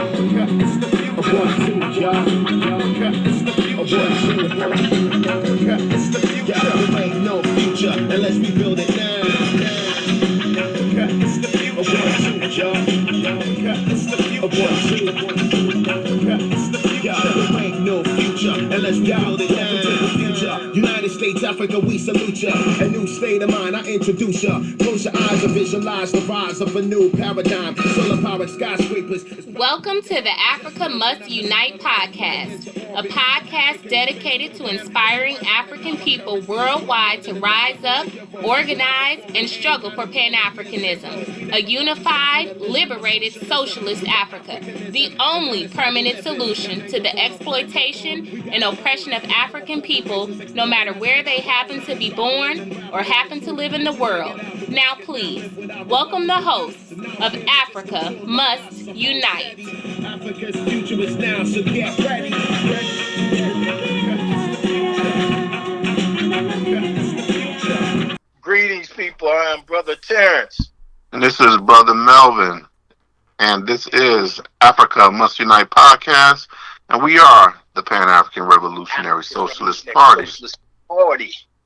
There ain't no future unless we build it now. There ain't no future unless we build it now. United States, Africa, we salute ya. A new state of mind, I introduce ya. Close your eyes and visualize the rise of a new paradigm. Solar powered skyscrapers. Welcome to the Africa Must Unite podcast, a podcast dedicated to inspiring African people worldwide to rise up, organize, and struggle for Pan-Africanism, a unified, liberated, socialist Africa, the only permanent solution to the exploitation and oppression of African people, no matter where they happen to be born or happen to live in the world. Now please, welcome the hosts of Africa Must Unite. Africa's future is now, so get ready. Greetings, people. I am Brother Terrence. And this is Brother Melvin. And this is Africa Must Unite podcast. And we are the Pan-African Revolutionary Socialist Party.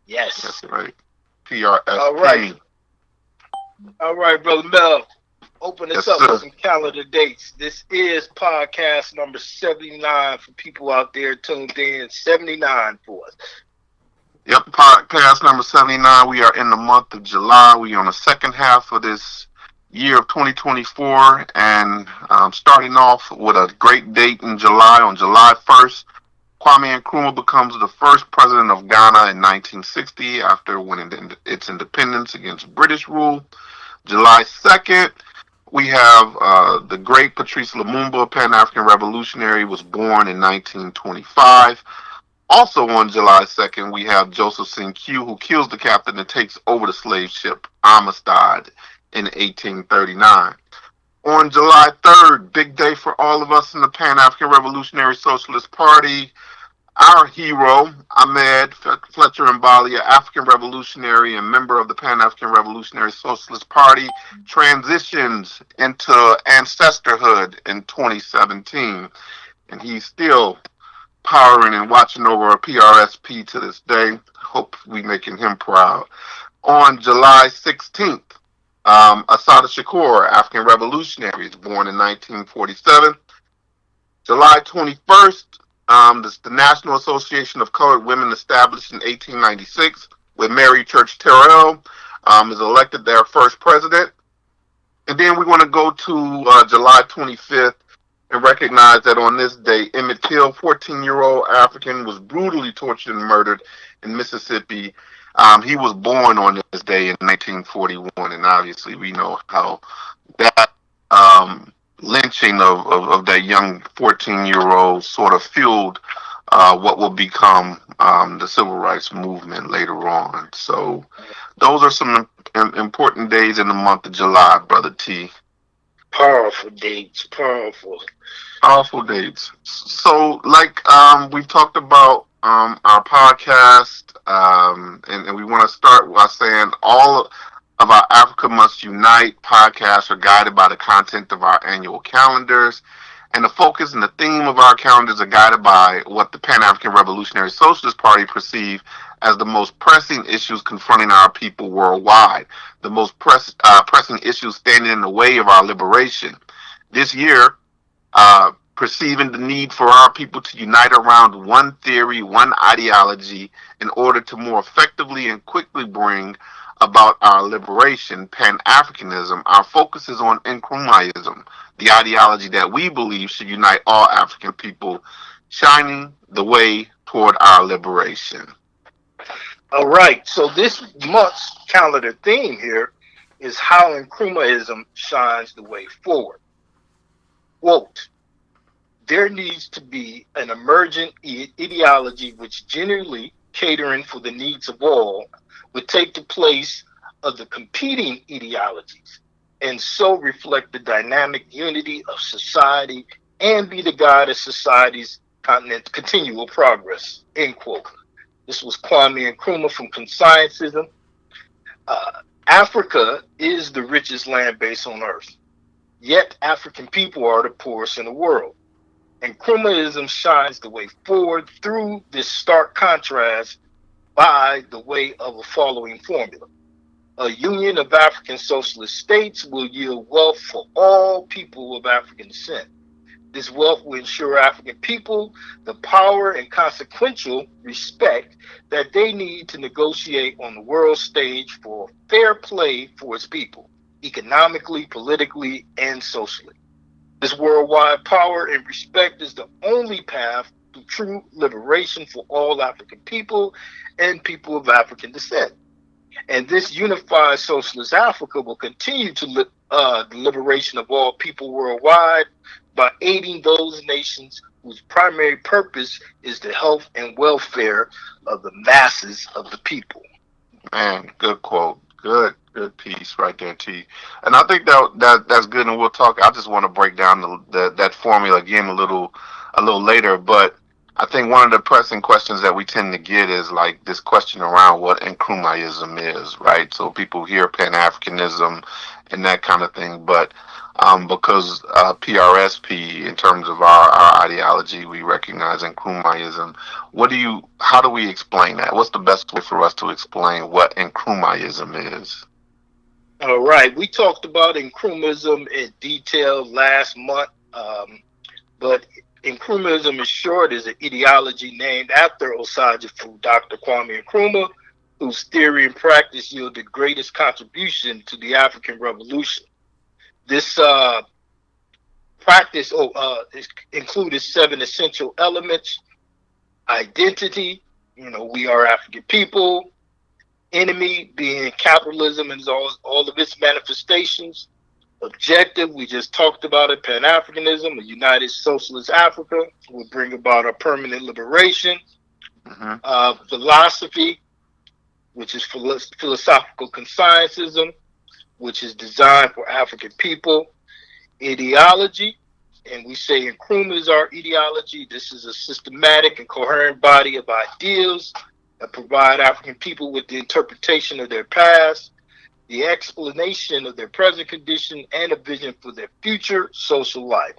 Yes. That's right. PRSP. All right, Brother Mel. Open us up sir. with some calendar dates. This is podcast number 79 for people out there tuned in. 79 for us. Yep, podcast number 79. We are in the month of July. We are on the second half of this year of 2024. And starting off with a great date in July. On July 1st, Kwame Nkrumah becomes the first president of Ghana in 1960 after winning its independence against British rule. July 2nd, we have the great Patrice Lumumba, Pan-African revolutionary, was born in 1925. Also on July 2nd, we have Joseph Q, who kills the captain and takes over the slave ship Amistad in 1839. On July 3rd, big day for all of us in the Pan-African Revolutionary Socialist Party. Our hero, Ahmed Fletcher Mbalia, African revolutionary and member of the Pan-African Revolutionary Socialist Party, transitions into ancestorhood in 2017. And he's still powering and watching over our PRSP to this day. Hope we making him proud. On July 16th, Assata Shakur, African revolutionary, is born in 1947. July 21st, the National Association of Colored Women, established in 1896, with Mary Church Terrell, is elected their first president. And then we want to go to July 25th and recognize that on this day, Emmett Till, 14-year-old African, was brutally tortured and murdered in Mississippi. He was born on this day in 1941, and obviously we know how that lynching of that young 14-year-old sort of fueled what will become the civil rights movement later on. So those are some important days in the month of July, Brother T. Powerful dates. Powerful dates. So like we've talked about our podcast, and we want to start by saying all of our Africa Must Unite podcasts are guided by the content of our annual calendars, and the focus and the theme of our calendars are guided by what the Pan-African Revolutionary Socialist Party perceive as the most pressing issues confronting our people worldwide, the most pressing issues standing in the way of our liberation. This year, perceiving the need for our people to unite around one theory, one ideology, in order to more effectively and quickly bring about our liberation, Pan-Africanism, our focus is on Nkrumaism, the ideology that we believe should unite all African people, shining the way toward our liberation. All right, so this month's calendar theme here is how Nkrumaism shines the way forward. Quote, there needs to be an emergent ideology which genuinely catering for the needs of all would take the place of the competing ideologies and so reflect the dynamic unity of society and be the guide of society's continual progress, end quote. This was Kwame Nkrumah from Nkrumaism. Africa is the richest land base on earth. Yet African people are the poorest in the world. And Nkrumaism shines the way forward through this stark contrast by the way of a following formula. A union of African socialist states will yield wealth for all people of African descent. This wealth will ensure African people the power and consequential respect that they need to negotiate on the world stage for fair play for its people, economically, politically, and socially. This worldwide power and respect is the only path to true liberation for all African people and people of African descent. And this unified socialist Africa will continue to the liberation of all people worldwide by aiding those nations whose primary purpose is the health and welfare of the masses of the people. Man, good quote. Good piece right there, T. And I think that's good. And we'll talk. I just want to break down that formula again a little later. But I think one of the pressing questions that we tend to get is like this question around what Nkrumaism is, right? So people hear Pan Africanism and that kind of thing, but because PRSP, in terms of our ideology, we recognize Nkrumaism. How do we explain that? What's the best way for us to explain what Nkrumaism is? All right, we talked about Nkrumaism in detail last month, but Nkrumaism, in short, is an ideology named after Osagyefo Dr. Kwame Nkrumah, whose theory and practice yielded greatest contribution to the African Revolution. This practice included seven essential elements: identity, we are African people; enemy being capitalism and all of its manifestations; objective, we just talked about it, Pan Africanism, a united socialist Africa will bring about a permanent liberation; Hmm. philosophy, which is philosophical conscientism, which is designed for African people; ideology, and we say Nkrumah is our ideology. This is a systematic and coherent body of ideals that provide African people with the interpretation of their past, the explanation of their present condition, and a vision for their future social life.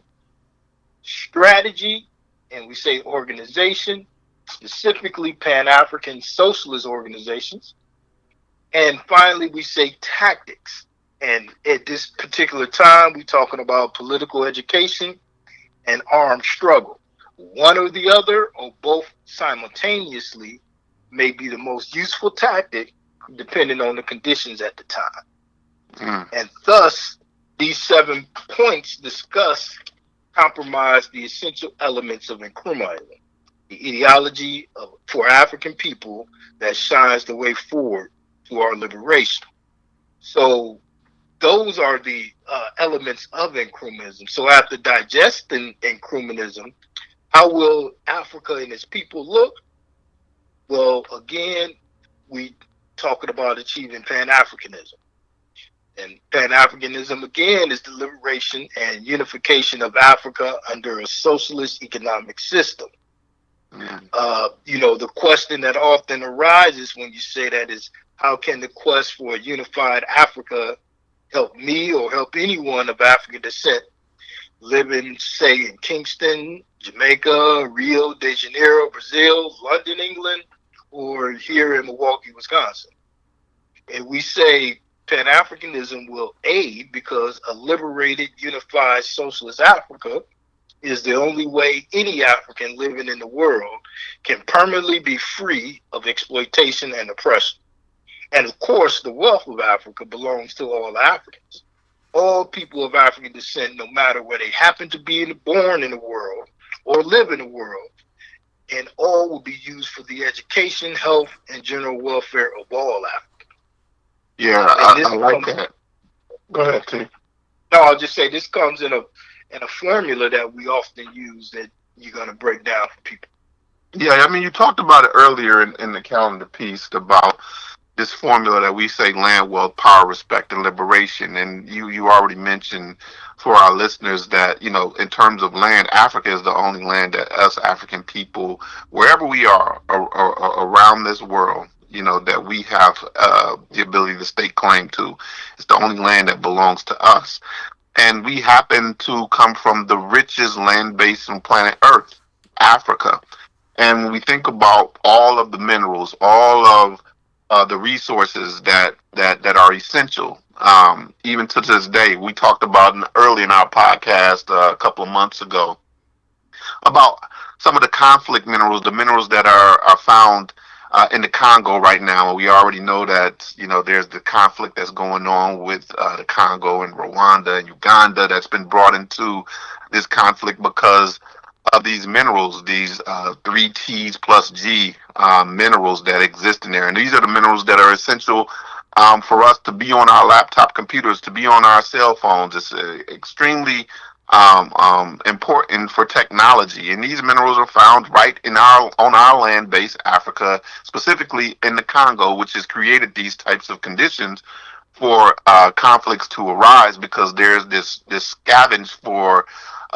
Strategy, and we say organization, specifically Pan African socialist organizations. And finally, we say tactics. And at this particular time, we're talking about political education and armed struggle. One or the other, or both simultaneously, may be the most useful tactic depending on the conditions at the time. Mm. And thus, these 7 points discuss compromise the essential elements of Nkrumahism, the ideology for African people that shines the way forward to our liberation. So those are the elements of Nkrumahism. So after digesting Nkrumahism, how will Africa and its people look? Well, again, we talking about achieving Pan-Africanism. And Pan-Africanism, again, is the liberation and unification of Africa under a socialist economic system. Mm. The question that often arises when you say that is, how can the quest for a unified Africa help me or help anyone of African descent living, say, in Kingston, Jamaica, Rio de Janeiro, Brazil, London, England, or here in Milwaukee, Wisconsin? And we say Pan Africanism will aid because a liberated, unified socialist Africa is the only way any African living in the world can permanently be free of exploitation and oppression. And of course, the wealth of Africa belongs to all Africans. All people of African descent, no matter where they happen to be born in the world or live in the world, and all will be used for the education, health, and general welfare of all Africans. Yeah, And this I like comes, that. Go ahead, T. no, I'll just say this comes in a formula that we often use that you're going to break down for people. Yeah, I mean, you talked about it earlier in the calendar piece about this formula that we say land, wealth, power, respect, and liberation. And you already mentioned for our listeners that, in terms of land, Africa is the only land that us African people, wherever we are around this world, that we have the ability to stake claim to. It's the only land that belongs to us. And we happen to come from the richest land base on planet Earth, Africa. And when we think about all of the minerals, all of the resources that are essential, even to this day, we talked about early in our podcast a couple of months ago about some of the conflict minerals, the minerals that are found in the Congo right now. We already know that there's the conflict that's going on with the Congo and Rwanda and Uganda that's been brought into this conflict because of these minerals, these 3Ts plus G minerals that exist in there. And these are the minerals that are essential for us to be on our laptop computers, to be on our cell phones. It's extremely important for technology. And these minerals are found right in on our land base, Africa, specifically in the Congo, which has created these types of conditions for conflicts to arise because there's this scavenge for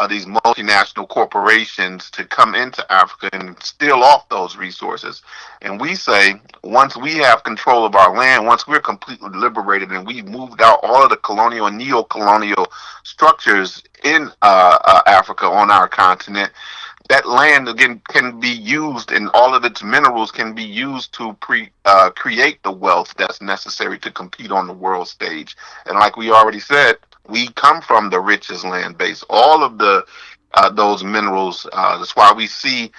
these multinational corporations to come into Africa and steal off those resources. And we say once we have control of our land, once we're completely liberated and we've moved out all of the colonial and neo-colonial structures in Africa on our continent, that land again can be used, and all of its minerals can be used to create the wealth that's necessary to compete on the world stage. And like we already said, we come from the richest land base. All of the those minerals. That's why we see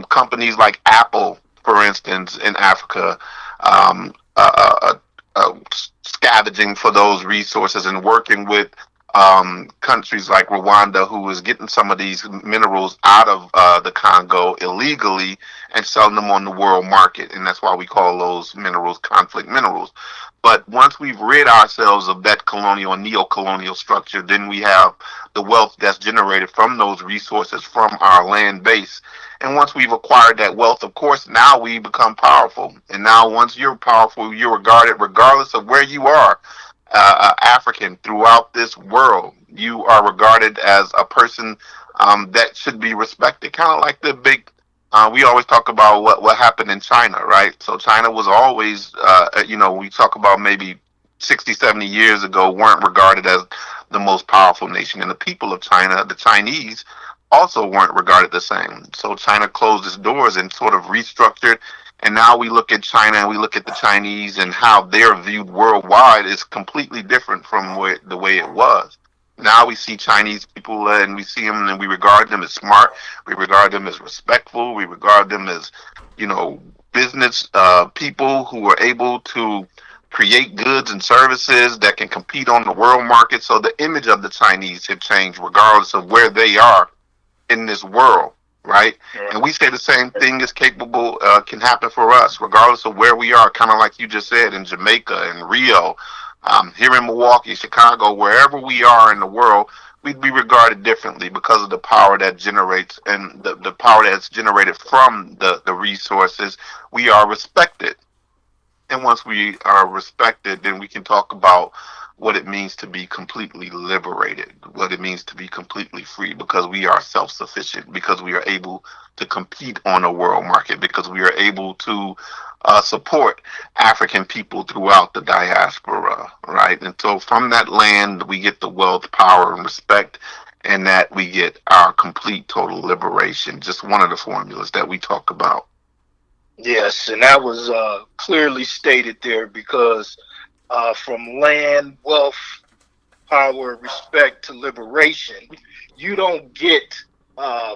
companies like Apple, for instance, in Africa, um, uh, uh, scavenging for those resources and working with countries like Rwanda, who is getting some of these minerals out of the Congo illegally and selling them on the world market. And that's why we call those minerals conflict minerals. But once we've rid ourselves of that colonial and neo-colonial structure, then we have the wealth that's generated from those resources from our land base. And once we've acquired that wealth, of course, now we become powerful. And now once you're powerful, you're regarded regardless of where you are African throughout this world. You are regarded as a person that should be respected, kind of like the big. We always talk about what happened in China, right? So China was always, we talk about maybe 60, 70 years ago, weren't regarded as the most powerful nation. And the people of China, the Chinese, also weren't regarded the same. So China closed its doors and sort of restructured, and now we look at China and we look at the Chinese and how they're viewed worldwide is completely different from the way it was. Now we see Chinese people and we see them and we regard them as smart. We regard them as respectful. We regard them as, business people who are able to create goods and services that can compete on the world market. So the image of the Chinese have changed regardless of where they are in this world, right? And we say the same thing is capable, can happen for us, regardless of where we are, kind of like you just said, in Jamaica and Rio, here in Milwaukee, Chicago, wherever we are in the world, we'd be regarded differently because of the power that generates and the power that's generated from the resources. We are respected. And once we are respected, then we can talk about what it means to be completely liberated, what it means to be completely free, because we are self sufficient, because we are able to compete on a world market, because we are able to support African people throughout the diaspora, right? And so from that land, we get the wealth, power, and respect, and that we get our complete total liberation. Just one of the formulas that we talk about. Yes, and that was clearly stated there because from land, wealth, power, respect to liberation, you don't get uh,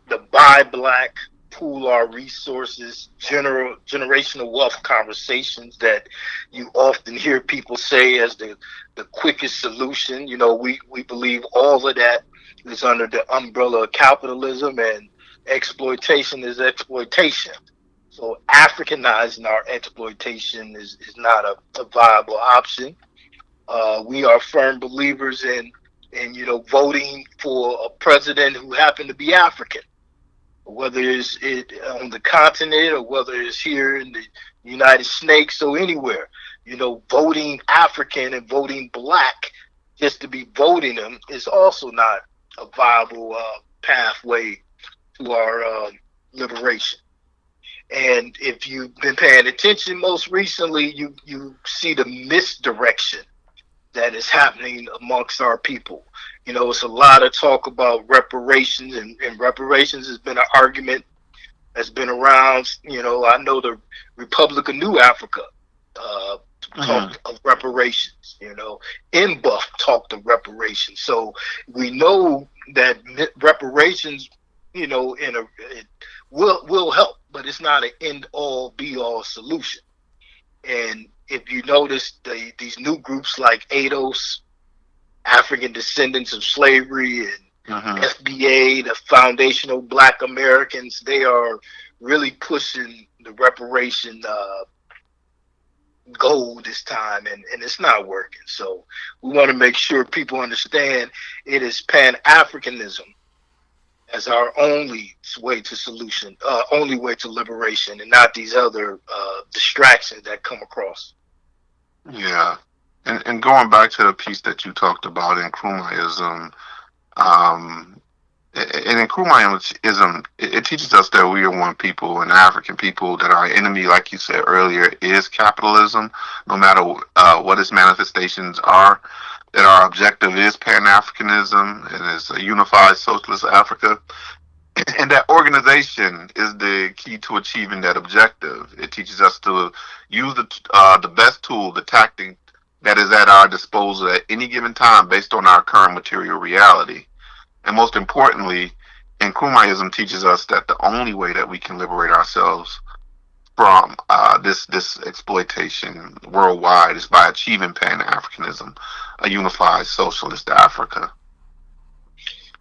the buy black, pool our resources, generational wealth conversations that you often hear people say as the quickest solution. We believe all of that is under the umbrella of capitalism, and exploitation is exploitation. So Africanizing our exploitation is not a viable option. We are firm believers in voting for a president who happened to be African, whether it's on the continent or whether it's here in the United States or anywhere. Voting African and voting black just to be voting them is also not a viable pathway to our liberation. And if you've been paying attention most recently, you see the misdirection that is happening amongst our people. It's a lot of talk about reparations, and reparations has been an argument that's been around. I know the Republic of New Africa uh, talked of reparations. NBUF talked of reparations. So we know that reparations, it will help, but it's not an end all be all solution. And if you notice, these new groups like ADOS, African Descendants of Slavery, and FBA, the Foundational Black Americans, they are really pushing the reparation goal this time, and it's not working. So we want to make sure people understand it is Pan-Africanism as our only way to solution, only way to liberation, and not these other distractions that come across. Yeah. And going back to the piece that you talked about in Nkrumaism, um, in Nkrumaism, it teaches us that we are one people, and African people, that our enemy, like you said earlier, is capitalism, no matter what its manifestations are, that our objective is Pan-Africanism and is a unified socialist Africa. And that organization is the key to achieving that objective. It teaches us to use the best tool, the tactic that is at our disposal at any given time based on our current material reality. And most importantly, Nkrumaism teaches us that the only way that we can liberate ourselves from this exploitation worldwide is by achieving Pan-Africanism, a unified socialist Africa.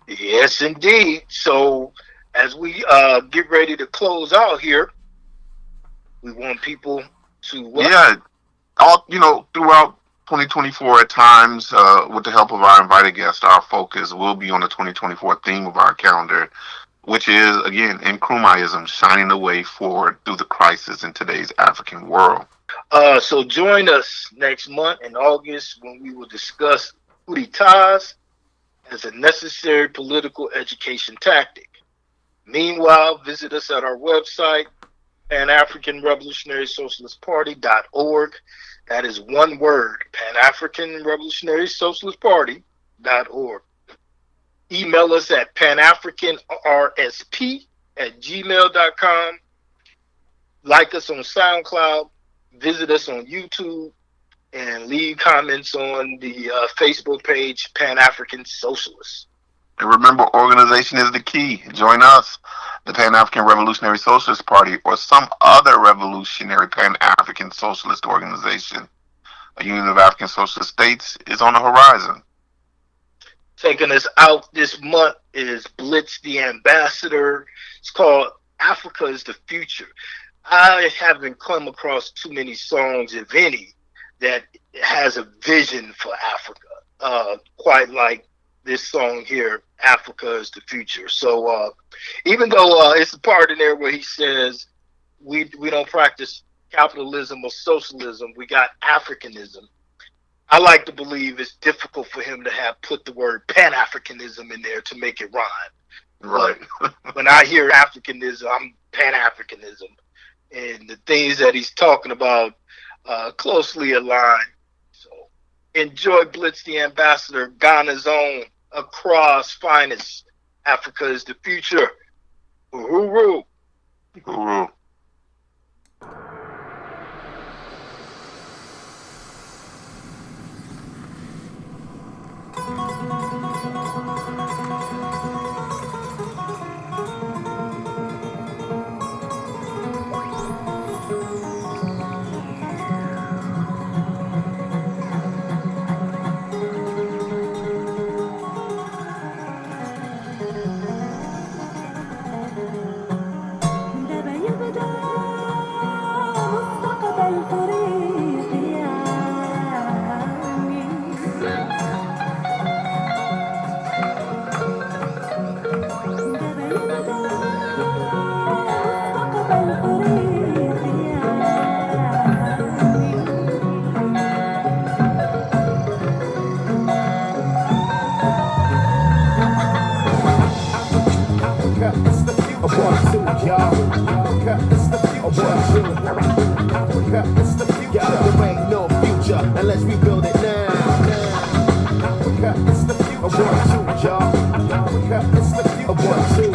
Yes, indeed. So as we get ready to close out here, we want people to throughout 2024 at times, with the help of our invited guests, our focus will be on the 2024 theme of our calendar, which is, again, Nkrumaism, shining the way forward through the crisis in today's African world. So join us next month in August when we will discuss coup d'etats as a necessary political education tactic. Meanwhile, visit us at our website, Pan-African Revolutionary Socialist Party.org. That is one word, Pan-African Revolutionary Socialist Party.org. Email us at panafricanrsp@gmail.com. Like us on SoundCloud. Visit us on YouTube. And leave comments on the Facebook page, Pan-African Socialists. And remember, organization is the key. Join us, the Pan-African Revolutionary Socialist Party, or some other revolutionary Pan-African socialist organization. A Union of African Socialist States is on the horizon. Taking us out this month is Blitz the Ambassador. It's called Africa is the Future. I haven't come across too many songs, if any, that has a vision for Africa, quite like this song here, Africa is the Future. So even though it's a part in there where he says we don't practice capitalism or socialism, we got Africanism. I like to believe it's difficult for him to have put the word Pan-Africanism in there to make it rhyme. Right. But when I hear Africanism, I'm Pan-Africanism. And the things that he's talking about closely aligned. So enjoy Blitz the Ambassador, Ghana's own, Accra's finest. Africa is the future. Uhuru. Uhuru. Africa, it's the future. There ain't no future unless we build it now. A 1, 2.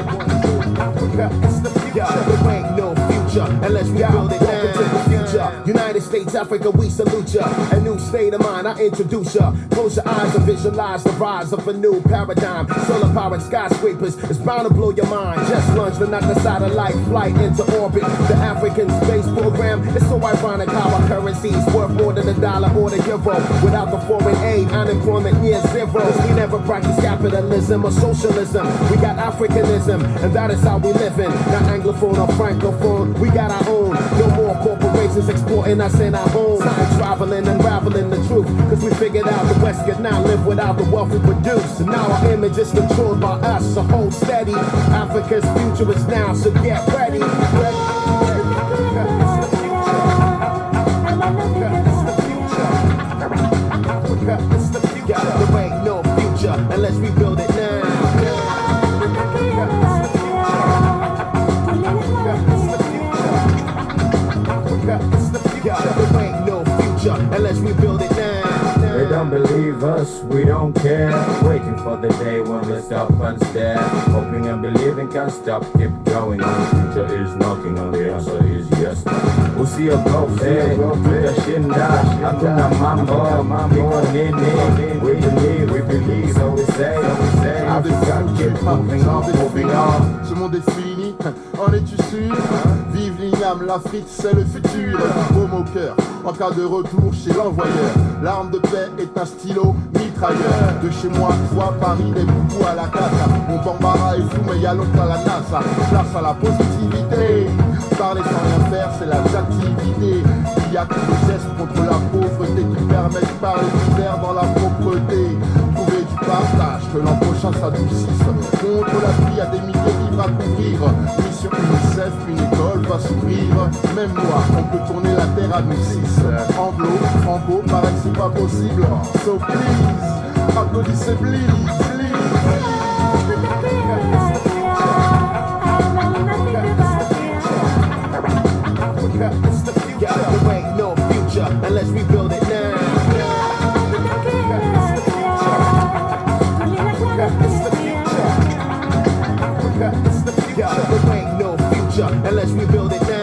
Africa, it's the future. There ain't no future unless we build it now. Welcome to the future. United States, Africa, we salute ya. A new state of mind, I introduce ya. Close your eyes and visualize the rise of a new paradigm. Solar powered skyscrapers, it's bound to blow your mind. Just launched another satellite flight into orbit. The African space program, it's so ironic how our currency is worth more than $1 or the euro. Without the foreign aid, unemployment near zero. We never practice capitalism or socialism. We got Africanism, and that is how we live in. Not Anglophone or Francophone, we got our own. No more corporations exploiting us in our homes. Time traveling, unraveling the truth. Cause we figured out the West could not live without the wealth we produce. And now our image is controlled by us, so hold steady. Africa's future is now, so get ready. It's the future. There ain't no future unless we build it now. It's the future. There ain't no future unless we build it now. They don't believe us, we don't care. Waiting for the day when we stop and stare. Hoping and believing can't stop, keep going on. The future is knocking on, the answer is yes. Usiogope, tutashinda. Hakuna mambo, iko nini? We believe, so we say. Africa, keep moving on. Ce monde est fini, en es-tu sûr? Vive l'igname, l'Afrique c'est le futur. Baume au cœur, en cas de retour chez l'envoyeur. L'arme de paix est un stylo mitrailleur. De chez moi, toi, Paris, des boubous à la casse. Mon Bambara est fou, mais y'a l'autre à la NASA. Place à la positivité. Parler sans rien faire, c'est la activité. Il y a que des gestes contre la pauvreté qui permettent de parler d'hiver dans la propreté. Trouver du partage, que l'an prochain s'adoucisse. Contre la pluie, y a des milliers de livres à couvrir. Mission UNICEF, une école va s'ouvrir. Même moi, on peut tourner la terre à nous 6. Anglo, franco, paraît que c'est pas possible. So please, applaudissez please. It's the future. There ain't no future unless we build it now. It's the future. It's the future. There ain't no future unless we build it now.